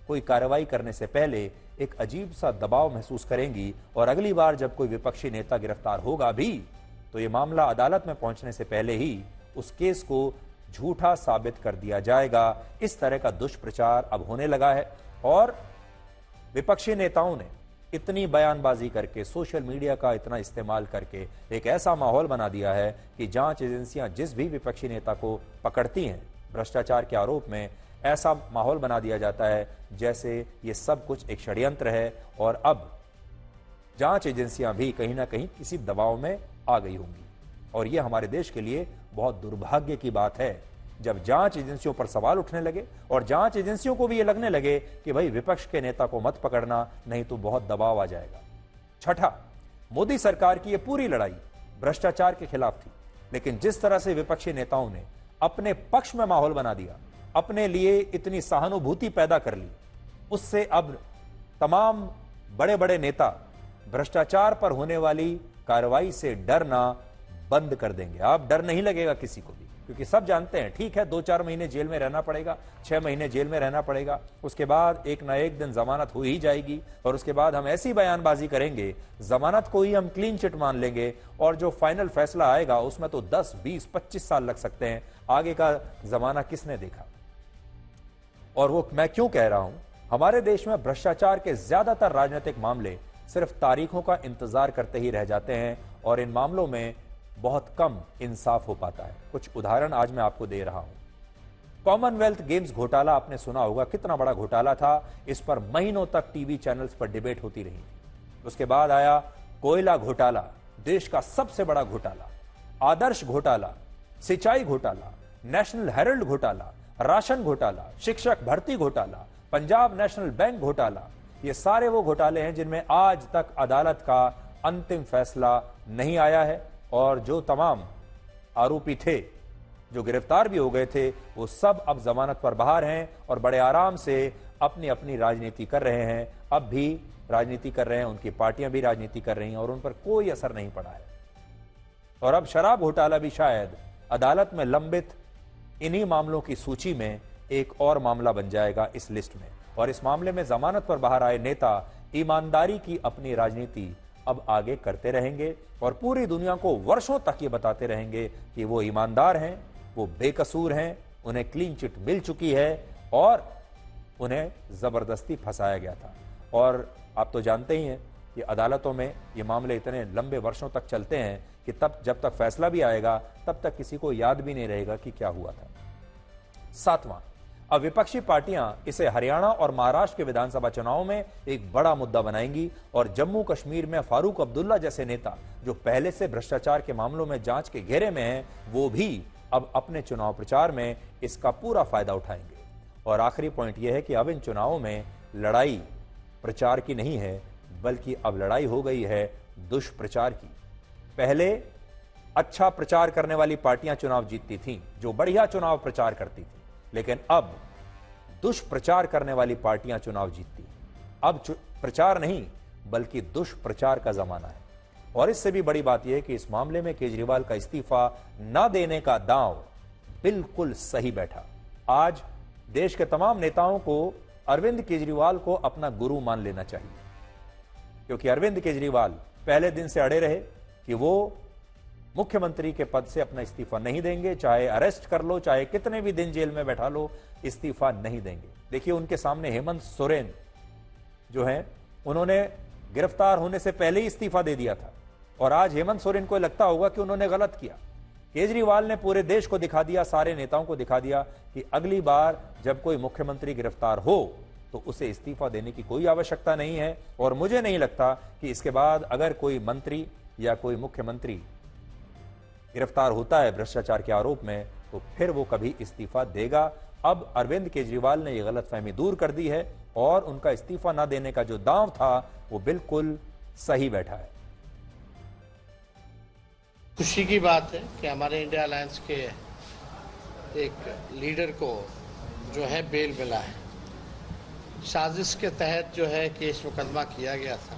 कोई कार्रवाई करने से पहले एक अजीब सा दबाव महसूस करेंगी और अगली बार जब कोई विपक्षी नेता गिरफ्तार होगा भी तो यह मामला अदालत में पहुंचने से पहले ही उस केस को झूठा साबित कर दिया जाएगा। इस तरह का दुष्प्रचार अब होने लगा है और विपक्षी नेताओं ने इतनी बयानबाजी करके, सोशल मीडिया का इतना इस्तेमाल करके एक ऐसा माहौल बना दिया है कि जांच एजेंसियां जिस भी विपक्षी नेता को पकड़ती हैं भ्रष्टाचार के आरोप में, ऐसा माहौल बना दिया जाता है जैसे ये सब कुछ एक षड्यंत्र है और अब जांच एजेंसियां भी कहीं ना कहीं किसी दबाव में आ गई होंगी। और यह हमारे देश के लिए बहुत दुर्भाग्य की बात है जब जांच एजेंसियों पर सवाल उठने लगे और जांच एजेंसियों को भी यह लगने लगे कि भाई विपक्ष के नेता को मत पकड़ना, नहीं तो बहुत दबाव आ जाएगा। छठा, मोदी सरकार की यह पूरी लड़ाई भ्रष्टाचार के खिलाफ थी, लेकिन जिस तरह से विपक्षी नेताओं ने अपने पक्ष में माहौल बना दिया, अपने लिए इतनी सहानुभूति पैदा कर ली, उससे अब तमाम बड़े बड़े नेता भ्रष्टाचार पर होने वाली कार्रवाई से डरना बंद कर देंगे। अब डर नहीं लगेगा किसी को भी, क्योंकि सब जानते हैं ठीक है 2-4 महीने जेल में रहना पड़ेगा, 6 महीने जेल में रहना पड़ेगा, उसके बाद एक ना एक दिन जमानत हो ही जाएगी और उसके बाद हम ऐसी बयानबाजी करेंगे, जमानत को ही हम क्लीन चिट मान लेंगे और जो फाइनल फैसला आएगा उसमें तो 10, 20, 25 साल लग सकते हैं। आगे का जमाना किसने देखा? और वो मैं क्यों कह रहा हूं, हमारे देश में भ्रष्टाचार के ज्यादातर राजनीतिक मामले सिर्फ तारीखों का इंतजार करते ही रह जाते हैं और इन मामलों में बहुत कम इंसाफ हो पाता है। कुछ उदाहरण आज मैं आपको दे रहा हूं। कॉमनवेल्थ गेम्स घोटाला आपने सुना होगा, कितना बड़ा घोटाला था। इस पर महीनों तक टीवी चैनल्स पर डिबेट होती रही। उसके बाद आया कोयला घोटाला, देश का सबसे बड़ा घोटाला, आदर्श घोटाला, सिंचाई घोटाला, नेशनल हेराल्ड घोटाला, राशन घोटाला, शिक्षक भर्ती घोटाला, पंजाब नेशनल बैंक घोटाला। ये सारे वो घोटाले हैं जिनमें आज तक अदालत का अंतिम फैसला नहीं आया है, और जो तमाम आरोपी थे, जो गिरफ्तार भी हो गए थे, वो सब अब जमानत पर बाहर हैं और बड़े आराम से अपनी अपनी राजनीति कर रहे हैं। अब भी राजनीति कर रहे हैं, उनकी पार्टियां भी राजनीति कर रही हैं और उन पर कोई असर नहीं पड़ा है। और अब शराब घोटाला भी शायद अदालत में लंबित इन्हीं मामलों की सूची में एक और मामला बन जाएगा इस लिस्ट में। और इस मामले में जमानत पर बाहर आए नेता ईमानदारी की अपनी राजनीति अब आगे करते रहेंगे और पूरी दुनिया को वर्षों तक ये बताते रहेंगे कि वो ईमानदार हैं, वो बेकसूर हैं, उन्हें क्लीन चिट मिल चुकी है और उन्हें जबरदस्ती फंसाया गया था। और आप तो जानते ही हैं कि अदालतों में ये मामले इतने लंबे वर्षों तक चलते हैं कि तब जब तक फैसला भी आएगा तब तक किसी को याद भी नहीं रहेगा कि क्या हुआ था। सातवां, अब विपक्षी पार्टियां इसे हरियाणा और महाराष्ट्र के विधानसभा चुनाव में एक बड़ा मुद्दा बनाएंगी और जम्मू कश्मीर में फारूक अब्दुल्ला जैसे नेता, जो पहले से भ्रष्टाचार के मामलों में जांच के घेरे में हैं, वो भी अब अपने चुनाव प्रचार में इसका पूरा फायदा उठाएंगे। और आखिरी पॉइंट यह है कि अब इन चुनावों में लड़ाई प्रचार की नहीं है, बल्कि अब लड़ाई हो गई है दुष्प्रचार की। पहले अच्छा प्रचार करने वाली पार्टियां चुनाव जीतती थीं, जो बढ़िया चुनाव प्रचार करती थी, लेकिन अब दुष्प्रचार करने वाली पार्टियां चुनाव जीतती। अब प्रचार नहीं बल्कि दुष्प्रचार का जमाना है। और इससे भी बड़ी बात यह है कि इस मामले में केजरीवाल का इस्तीफा न देने का दांव बिल्कुल सही बैठा। आज देश के तमाम नेताओं को अरविंद केजरीवाल को अपना गुरु मान लेना चाहिए, क्योंकि अरविंद केजरीवाल पहले दिन से अड़े रहे कि वो मुख्यमंत्री के पद से अपना इस्तीफा नहीं देंगे, चाहे अरेस्ट कर लो, चाहे कितने भी दिन जेल में बैठा लो, इस्तीफा नहीं देंगे। देखिए, उनके सामने हेमंत सोरेन जो हैं, उन्होंने गिरफ्तार होने से पहले ही इस्तीफा दे दिया था और आज हेमंत सोरेन को लगता होगा कि उन्होंने गलत किया। केजरीवाल ने पूरे देश को दिखा दिया, सारे नेताओं को दिखा दिया कि अगली बार जब कोई मुख्यमंत्री गिरफ्तार हो तो उसे इस्तीफा देने की कोई आवश्यकता नहीं है। और मुझे नहीं लगता कि इसके बाद अगर कोई मंत्री या कोई मुख्यमंत्री गिरफ्तार होता है भ्रष्टाचार के आरोप में, तो फिर वो कभी इस्तीफा देगा। अब अरविंद केजरीवाल ने यह गलतफहमी दूर कर दी है और उनका इस्तीफा न देने का जो दांव था वो बिल्कुल सही बैठा है। खुशी की बात है कि हमारे इंडिया अलायंस के एक लीडर को जो है बेल मिला है। साजिश के तहत जो है केस मुकदमा किया गया था।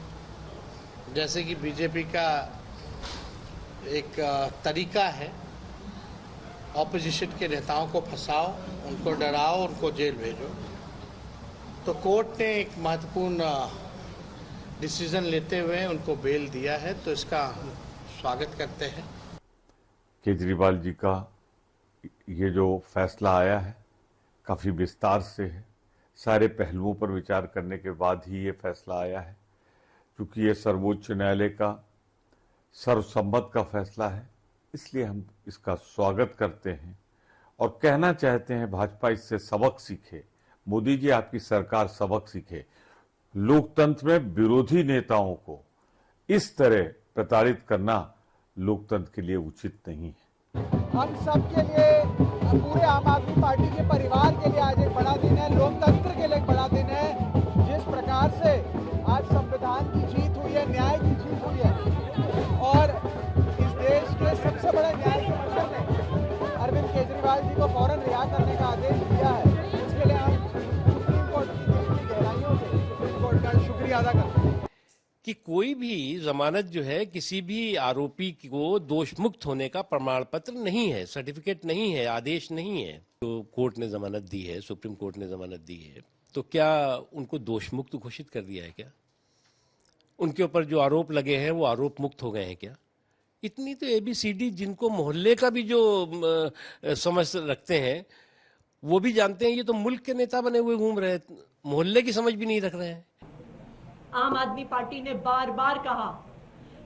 जैसे कि बीजेपी का एक तरीका है, ऑपोजिशन के नेताओं को फंसाओ, उनको डराओ, उनको जेल भेजो। तो कोर्ट ने एक महत्वपूर्ण डिसीजन लेते हुए उनको बेल दिया है, तो इसका हम स्वागत करते हैं। केजरीवाल जी का ये जो फैसला आया है काफ़ी विस्तार से है, सारे पहलुओं पर विचार करने के बाद ही ये फैसला आया है। क्योंकि ये सर्वोच्च न्यायालय का सर्वसम्मत का फैसला है, इसलिए हम इसका स्वागत करते हैं और कहना चाहते हैं भाजपा इससे सबक सीखे। मोदी जी, आपकी सरकार सबक सीखे। लोकतंत्र में विरोधी नेताओं को इस तरह प्रताड़ित करना लोकतंत्र के लिए उचित नहीं है। हम सब के लिए, पूरे आम आदमी पार्टी के परिवार के लिए आज एक बड़ा दिन है, लोकतंत्र के लिए एक बड़ा दिन है। जिस प्रकार से आज संविधान की जीत हुई है, न्याय की जीत हुई है और इस देश के सबसे बड़े न्याय कमीशन ने अरविंद केजरीवाल जी को फौरन रिहा करने का आदेश दिया है, इसके लिए हम सुप्रीम कोर्ट की गहराइयों से सुप्रीम कोर्ट का शुक्रिया अदा करते हैं। कि कोई भी जमानत जो है किसी भी आरोपी को दोष मुक्त होने का प्रमाण पत्र नहीं है, सर्टिफिकेट नहीं है, आदेश नहीं है। तो कोर्ट ने जमानत दी है, सुप्रीम कोर्ट ने जमानत दी है, तो क्या उनको दोष मुक्त घोषित कर दिया है क्या? उनके ऊपर जो आरोप लगे हैं वो आरोप मुक्त हो गए हैं क्या? इतनी तो ABCD जिनको मोहल्ले का भी जो समझ रखते हैं वो भी जानते हैं, ये तो मुल्क के नेता बने हुए घूम रहे हैं, मोहल्ले की समझ भी नहीं रख रहे हैं। आम आदमी पार्टी ने बार बार कहा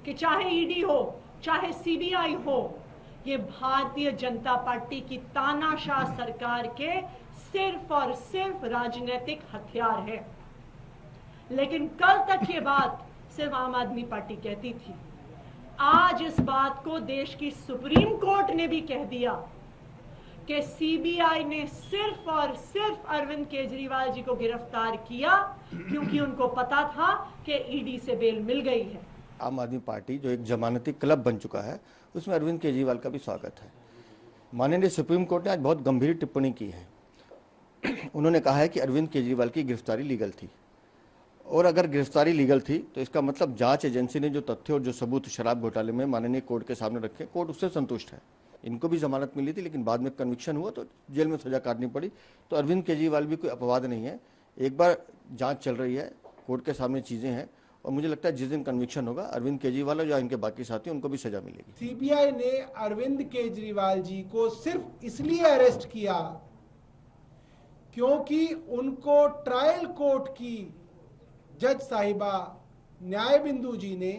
कि चाहे ईडी हो, चाहे सीबीआई हो, ये भारतीय जनता पार्टी की तानाशाह सरकार के सिर्फ और सिर्फ राजनीतिक हथियार है। लेकिन कल तक ये बात सिर्फ आम आदमी पार्टी कहती थी। आज इस बात को देश की सुप्रीम कोर्ट ने भी कह दिया कि सीबीआई ने सिर्फ और सिर्फ अरविंद केजरीवाल जी को गिरफ्तार किया क्योंकि उनको पता था कि ईडी से बेल मिल गई है। आम आदमी पार्टी जो एक जमानती क्लब बन चुका है, उसमें अरविंद केजरीवाल का भी स्वागत है। माननीय सुप्रीम कोर्ट ने आज बहुत गंभीर टिप्पणी की है। उन्होंने कहा है कि अरविंद केजरीवाल की गिरफ्तारी लीगल थी, और अगर गिरफ्तारी लीगल थी तो इसका मतलब जांच एजेंसी ने जो तथ्य और जो सबूत शराब घोटाले में माननीय कोर्ट के सामने रखे, कोर्ट उससे संतुष्ट है। इनको भी जमानत मिली थी, लेकिन बाद में कन्विक्शन हुआ तो जेल में सजा काटनी पड़ी। तो अरविंद केजरीवाल भी कोई अपवाद नहीं है। एक बार जांच चल रही है, कोर्ट के सामने चीजें हैं, और मुझे लगता है जिस दिन कन्विक्शन होगा अरविंद केजरीवाल और या इनके बाकी साथी, उनको भी सजा मिलेगी। सीबीआई ने अरविंद केजरीवाल जी को सिर्फ इसलिए अरेस्ट किया क्योंकि उनको ट्रायल कोर्ट की जज साहिबा न्याय बिंदु जी ने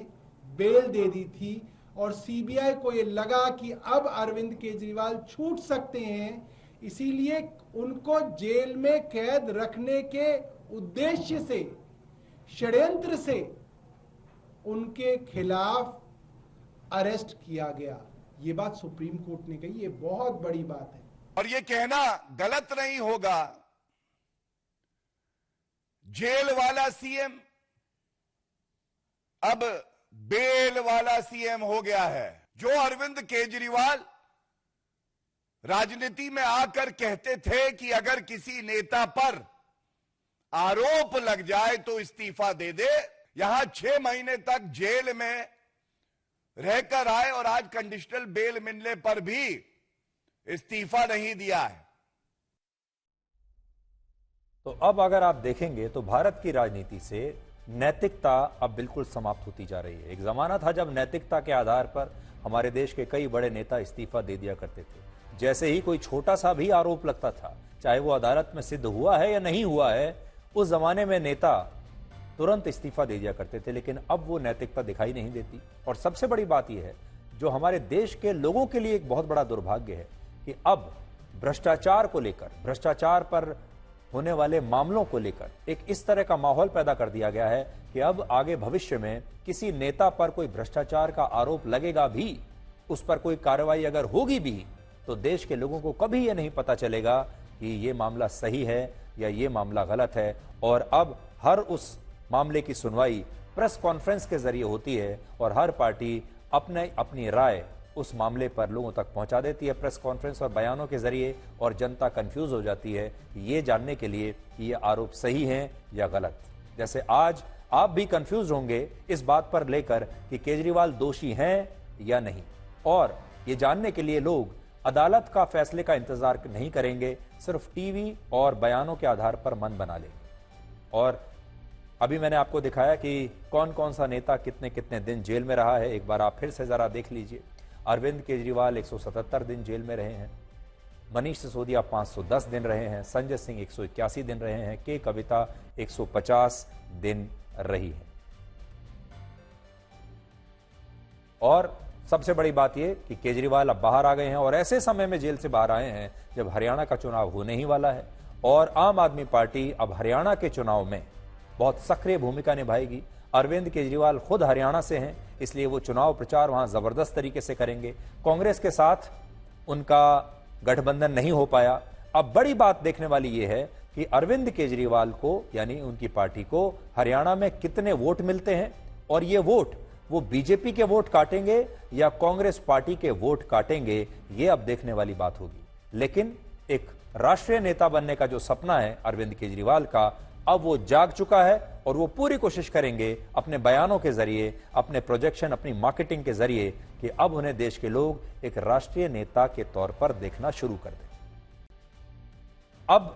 बेल दे दी थी, और सीबीआई को ये लगा कि अब अरविंद केजरीवाल छूट सकते हैं, इसीलिए उनको जेल में कैद रखने के उद्देश्य से, षड्यंत्र से उनके खिलाफ अरेस्ट किया गया। ये बात सुप्रीम कोर्ट ने कही, ये बहुत बड़ी बात है। और ये कहना गलत नहीं होगा, जेल वाला सीएम अब बेल वाला सीएम हो गया है। जो अरविंद केजरीवाल राजनीति में आकर कहते थे कि अगर किसी नेता पर आरोप लग जाए तो इस्तीफा दे दे, यहां 6 महीने तक जेल में रहकर आए और आज कंडीशनल बेल मिलने पर भी इस्तीफा नहीं दिया है। तो अब अगर आप देखेंगे तो भारत की राजनीति से नैतिकता अब बिल्कुल समाप्त होती जा रही है। एक जमाना था जब नैतिकता के आधार पर हमारे देश के कई बड़े नेता इस्तीफा दे दिया करते थे। जैसे ही कोई छोटा सा भी आरोप लगता था, चाहे वो अदालत में सिद्ध हुआ है या नहीं हुआ है, उस जमाने में नेता तुरंत इस्तीफा दे दिया करते थे। लेकिन अब वो नैतिकता दिखाई नहीं देती। और सबसे बड़ी बात यह है, जो हमारे देश के लोगों के लिए एक बहुत बड़ा दुर्भाग्य है कि अब भ्रष्टाचार को लेकर, भ्रष्टाचार पर होने वाले मामलों को लेकर एक इस तरह का माहौल पैदा कर दिया गया है कि अब आगे भविष्य में किसी नेता पर कोई भ्रष्टाचार का आरोप लगेगा भी, उस पर कोई कार्रवाई अगर होगी भी, तो देश के लोगों को कभी यह नहीं पता चलेगा कि यह मामला सही है या ये मामला गलत है। और अब हर उस मामले की सुनवाई प्रेस कॉन्फ्रेंस के जरिए होती है और हर पार्टी अपनी राय उस मामले पर लोगों तक पहुंचा देती है प्रेस कॉन्फ्रेंस और बयानों के जरिए, और जनता कंफ्यूज हो जाती है ये जानने के लिए कि ये आरोप सही हैं या गलत। जैसे आज आप भी कंफ्यूज होंगे इस बात पर लेकर कि केजरीवाल दोषी हैं या नहीं, और ये जानने के लिए लोग अदालत का फैसले का इंतजार नहीं करेंगे, सिर्फ टीवी और बयानों के आधार पर मन बना लेंगे। और अभी मैंने आपको दिखाया कि कौन कौन सा नेता कितने कितने दिन जेल में रहा है। एक बार आप फिर से जरा देख लीजिए। अरविंद केजरीवाल 177 दिन जेल में रहे हैं, मनीष सिसोदिया 510 दिन रहे हैं, संजय सिंह 181 दिन रहे हैं, के कविता 150 दिन रही है। और सबसे बड़ी बात यह कि केजरीवाल अब बाहर आ गए हैं, और ऐसे समय में जेल से बाहर आए हैं जब हरियाणा का चुनाव होने ही वाला है, और आम आदमी पार्टी अब हरियाणा के चुनाव में बहुत सक्रिय भूमिका निभाएगी। अरविंद केजरीवाल खुद हरियाणा से हैं, इसलिए वो चुनाव प्रचार वहां जबरदस्त तरीके से करेंगे। कांग्रेस के साथ उनका गठबंधन नहीं हो पाया। अब बड़ी बात देखने वाली यह है कि अरविंद केजरीवाल को, यानी उनकी पार्टी को, हरियाणा में कितने वोट मिलते हैं, और ये वोट वो बीजेपी के वोट काटेंगे या कांग्रेस पार्टी के वोट काटेंगे, ये अब देखने वाली बात होगी। लेकिन एक राष्ट्रीय नेता बनने का जो सपना है अरविंद केजरीवाल का, अब वो जाग चुका है, और वो पूरी कोशिश करेंगे अपने बयानों के जरिए, अपने प्रोजेक्शन, अपनी मार्केटिंग के जरिए कि अब उन्हें देश के लोग एक राष्ट्रीय नेता के तौर पर देखना शुरू कर दें। अब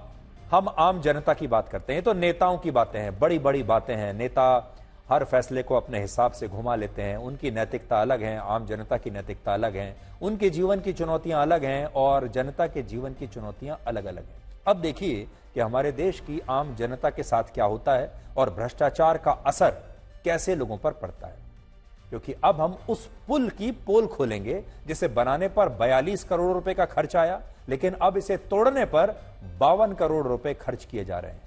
हम आम जनता की बात करते हैं, तो नेताओं की बातें हैं, बड़ी बड़ी बातें हैं। नेता हर फैसले को अपने हिसाब से घुमा लेते हैं, उनकी नैतिकता अलग है, आम जनता की नैतिकता अलग है, उनके जीवन की चुनौतियां अलग हैं और जनता के जीवन की चुनौतियां अलग अलग हैं। अब देखिए कि हमारे देश की आम जनता के साथ क्या होता है और भ्रष्टाचार का असर कैसे लोगों पर पड़ता है। क्योंकि अब हम उस पुल की पोल खोलेंगे जिसे बनाने पर 42 करोड़ रुपए का खर्च आया, लेकिन अब इसे तोड़ने पर 52 करोड़ रुपए खर्च किए जा रहे हैं।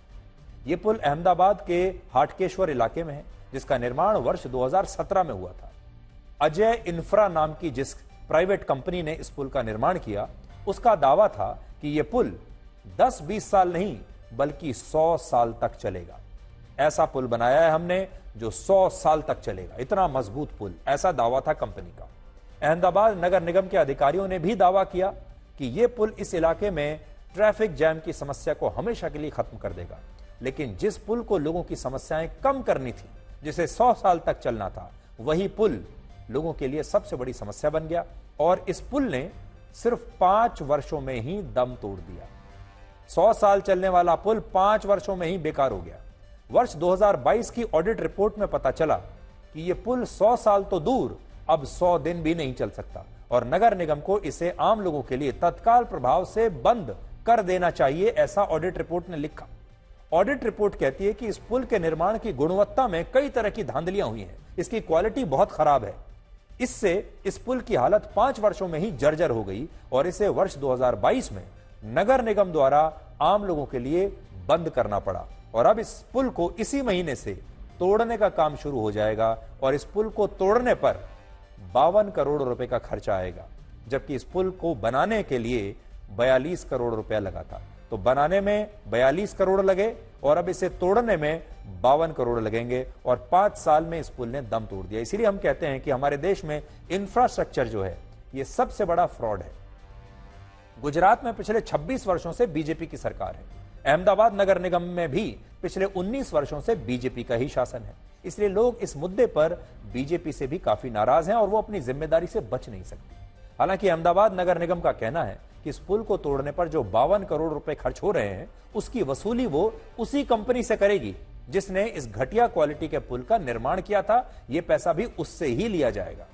यह पुल अहमदाबाद के हाटकेश्वर इलाके में है, जिसका निर्माण वर्ष 2017 में हुआ था। अजय इंफ्रा नाम की जिस प्राइवेट कंपनी ने इस पुल का निर्माण किया, उसका दावा था कि यह पुल 10-20 साल नहीं बल्कि 100 साल तक चलेगा। ऐसा पुल बनाया है हमने जो 100 साल तक चलेगा, इतना मजबूत पुल, ऐसा दावा था कंपनी का। अहमदाबाद नगर निगम के अधिकारियों ने भी दावा किया कि यह पुल इस इलाके में ट्रैफिक जैम की समस्या को हमेशा के लिए खत्म कर देगा। लेकिन जिस पुल को लोगों की समस्याएं कम करनी थी, जिसे 100 साल तक चलना था, वही पुल लोगों के लिए सबसे बड़ी समस्या बन गया और इस पुल ने सिर्फ 5 वर्षों में ही दम तोड़ दिया। 100 साल चलने वाला पुल 5 वर्षों में ही बेकार हो गया। वर्ष 2022 की ऑडिट रिपोर्ट में पता चला कि यह पुल 100 साल तो दूर अब 100 दिन भी नहीं चल सकता और नगर निगम को इसे आम लोगों के लिए तत्काल प्रभाव से बंद कर देना चाहिए, ऐसा ऑडिट रिपोर्ट ने लिखा। ऑडिट रिपोर्ट कहती है कि इस पुल के निर्माण की गुणवत्ता में कई तरह की धांधलियां हुई हैं, इसकी क्वालिटी बहुत खराब है। इससे इस पुल की हालत 5 वर्षों में ही जर्जर हो गई और इसे वर्ष 2022 में नगर निगम द्वारा आम लोगों के लिए बंद करना पड़ा और अब इस पुल को इसी महीने से तोड़ने का काम शुरू हो जाएगा और इस पुल को तोड़ने पर 52 करोड़ रुपए का खर्चा आएगा, जबकि इस पुल को बनाने के लिए 42 करोड़ रुपया लगा था। तो बनाने में 42 करोड़ लगे और अब इसे तोड़ने में 52 करोड़ लगेंगे और 5 साल में इस पुल ने दम तोड़ दिया। इसीलिए हम कहते हैं कि हमारे देश में इंफ्रास्ट्रक्चर जो है, यह सबसे बड़ा फ्रॉड है। गुजरात में पिछले 26 वर्षों से बीजेपी की सरकार है। अहमदाबाद नगर निगम में भी पिछले 19 वर्षों से बीजेपी का ही शासन है। इसलिए लोग इस मुद्दे पर बीजेपी से भी काफी नाराज हैं और वो अपनी जिम्मेदारी से बच नहीं सकते। हालांकि अहमदाबाद नगर निगम का कहना है कि इस पुल को तोड़ने पर जो 52 करोड़ रुपए खर्च हो रहे हैं, उसकी वसूली वो उसी कंपनी से करेगी जिसने इस घटिया क्वालिटी के पुल का निर्माण किया था। यह पैसा भी उससे ही लिया जाएगा।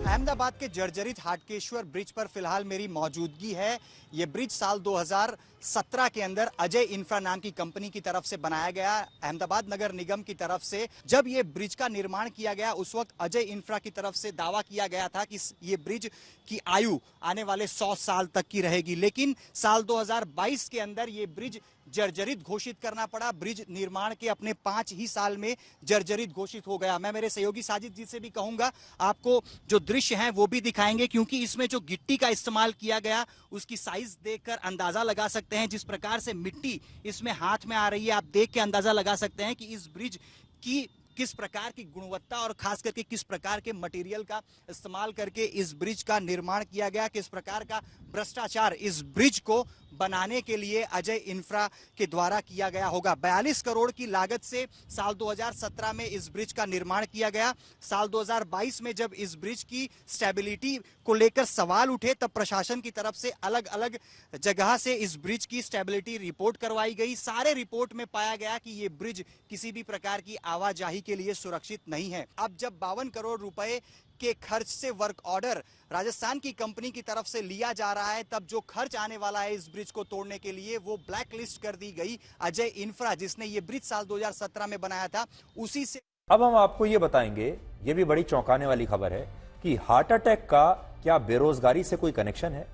अहमदाबाद के जर्जरित हाटकेश्वर ब्रिज पर फिलहाल मेरी मौजूदगी है। यह ब्रिज साल 2017 के अंदर अजय इंफ्रा नाम की कंपनी की तरफ से बनाया गया। अहमदाबाद नगर निगम की तरफ से जब यह ब्रिज का निर्माण किया गया, उस वक्त अजय इंफ्रा की तरफ से दावा किया गया था कि ये ब्रिज की आयु आने वाले 100 साल तक की रहेगी। लेकिन साल 2022 के अंदर ये ब्रिज जर्जरित घोषित करना पड़ा। ब्रिज निर्माण के अपने 5 ही साल में जर्जरित घोषित हो गया। मैं मेरे सहयोगी साजिद जी से भी कहूंगा, आपको जो दृश्य हैं वो भी दिखाएंगे, क्योंकि इसमें जो गिट्टी का इस्तेमाल किया गया उसकी साइज देखकर अंदाजा लगा सकते हैं। जिस प्रकार से मिट्टी इसमें हाथ में आ रही है, आप देख के अंदाजा लगा सकते हैं कि इस ब्रिज की किस प्रकार की गुणवत्ता और खास करके किस प्रकार के मटेरियल का इस्तेमाल करके इस ब्रिज का निर्माण किया गया, किस प्रकार का भ्रष्टाचार इस ब्रिज को बनाने के लिए अजय इंफ्रा के द्वारा किया गया होगा। 42 करोड़ की लागत से साल 2017 में इस ब्रिज का निर्माण किया गया। साल 2022 में जब इस ब्रिज की स्टेबिलिटी को लेकर सवाल उठे, तब प्रशासन की तरफ से अलग अलग जगह से इस ब्रिज की स्टेबिलिटी रिपोर्ट करवाई गई। सारे रिपोर्ट में पाया गया कि ये ब्रिज किसी भी प्रकार की आवाजाही के लिए सुरक्षित नहीं है। अब जब 52 करोड़ रुपए के खर्च से वर्क ऑर्डर राजस्थान की कंपनी की तरफ से लिया जा रहा है, तब जो खर्च आने वाला है इस ब्रिज को तोड़ने के लिए वो ब्लैक लिस्ट कर दी गई। अजय इंफ्रा जिसने ये ब्रिज साल 2017 में बनाया था, उसी से। अब हम आपको ये बताएंगे, ये भी बड़ी चौंकाने वाली खबर है कि हार्ट अटैक का क्या बेरोजगारी से कोई कनेक्शन है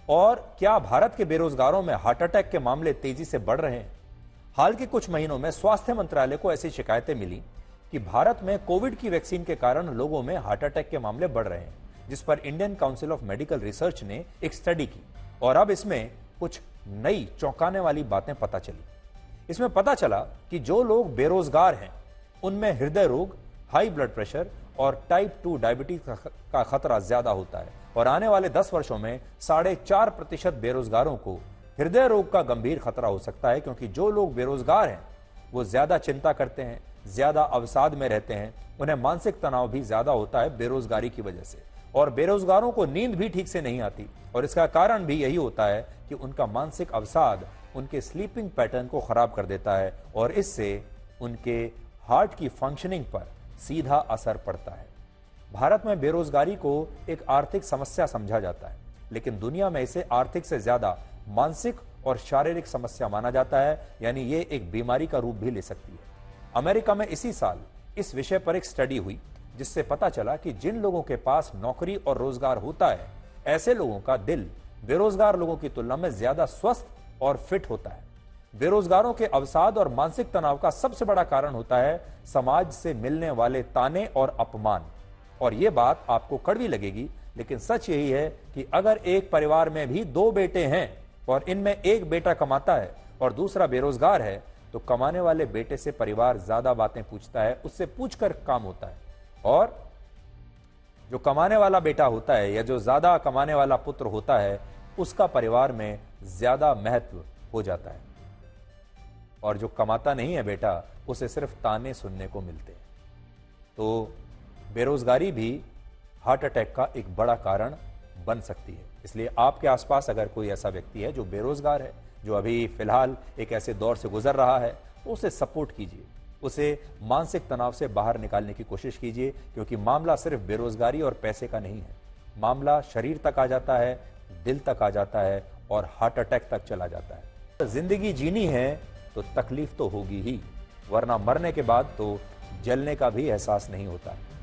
और क्या भारत के बेरोजगारों में हार्ट अटैक के मामले तेजी से बढ़ रहे हैं। हाल के कुछ महीनों में स्वास्थ्य मंत्रालय को ऐसी शिकायतें मिली कि भारत में कोविड की वैक्सीन के कारण लोगों में हार्ट अटैक के मामले बढ़ रहे हैं, जिस पर Indian council of medical research ने एक स्टडी की और अब इसमें कुछ नई चौंकाने वाली बातें पता चली। इसमें पता चला कि जो लोग बेरोजगार हैं उनमें हृदय रोग, हाई ब्लड प्रेशर और टाइप 2 डायबिटीज का खतरा ज्यादा होता है और आने वाले 10 वर्षों में 4.5% बेरोजगारों को हृदय रोग का गंभीर खतरा हो सकता है, क्योंकि जो लोग बेरोजगार हैं वो ज्यादा चिंता करते हैं, ज्यादा अवसाद में रहते हैं, उन्हें मानसिक तनाव भी ज्यादा होता है बेरोजगारी की वजह से और बेरोजगारों को नींद भी ठीक से नहीं आती और इसका कारण भी यही होता है कि उनका मानसिक अवसाद उनके स्लीपिंग पैटर्न को खराब कर देता है और इससे उनके हार्ट की फंक्शनिंग पर सीधा असर पड़ता है। भारत में बेरोजगारी को एक आर्थिक समस्या समझा जाता है, लेकिन दुनिया में इसे आर्थिक से ज्यादा मानसिक और शारीरिक समस्या माना जाता है, यानी ये एक बीमारी का रूप भी ले सकती है। अमेरिका में इसी साल इस विषय पर एक स्टडी हुई जिससे पता चला कि जिन लोगों के पास नौकरी और रोजगार होता है, ऐसे लोगों का दिल बेरोजगार लोगों की तुलना में ज्यादा स्वस्थ और फिट होता है। बेरोजगारों के अवसाद और मानसिक तनाव का सबसे बड़ा कारण होता है समाज से मिलने वाले ताने और अपमान। और यह बात आपको कड़वी लगेगी, लेकिन सच यही है कि अगर एक परिवार में भी 2 बेटे हैं और इनमें एक बेटा कमाता है और दूसरा बेरोजगार है, तो कमाने वाले बेटे से परिवार ज्यादा बातें पूछता है, उससे पूछकर काम होता है। और जो कमाने वाला बेटा होता है या जो ज्यादा कमाने वाला पुत्र होता है, उसका परिवार में ज्यादा महत्व हो जाता है। और जो कमाता नहीं है बेटा, उसे सिर्फ ताने सुनने को मिलते हैं। तो बेरोजगारी भी हार्ट अटैक का एक बड़ा कारण बन सकती है। इसलिए आपके आसपास अगर कोई ऐसा व्यक्ति है जो बेरोजगार है, जो अभी फिलहाल एक ऐसे दौर से गुजर रहा है, तो उसे सपोर्ट कीजिए, उसे मानसिक तनाव से बाहर निकालने की कोशिश कीजिए, क्योंकि मामला सिर्फ बेरोजगारी और पैसे का नहीं है। मामला शरीर तक आ जाता है, दिल तक आ जाता है और हार्ट अटैक तक चला जाता है। जिंदगी जीनी है तो तकलीफ तो होगी ही, वरना मरने के बाद तो जलने का भी एहसास नहीं होता।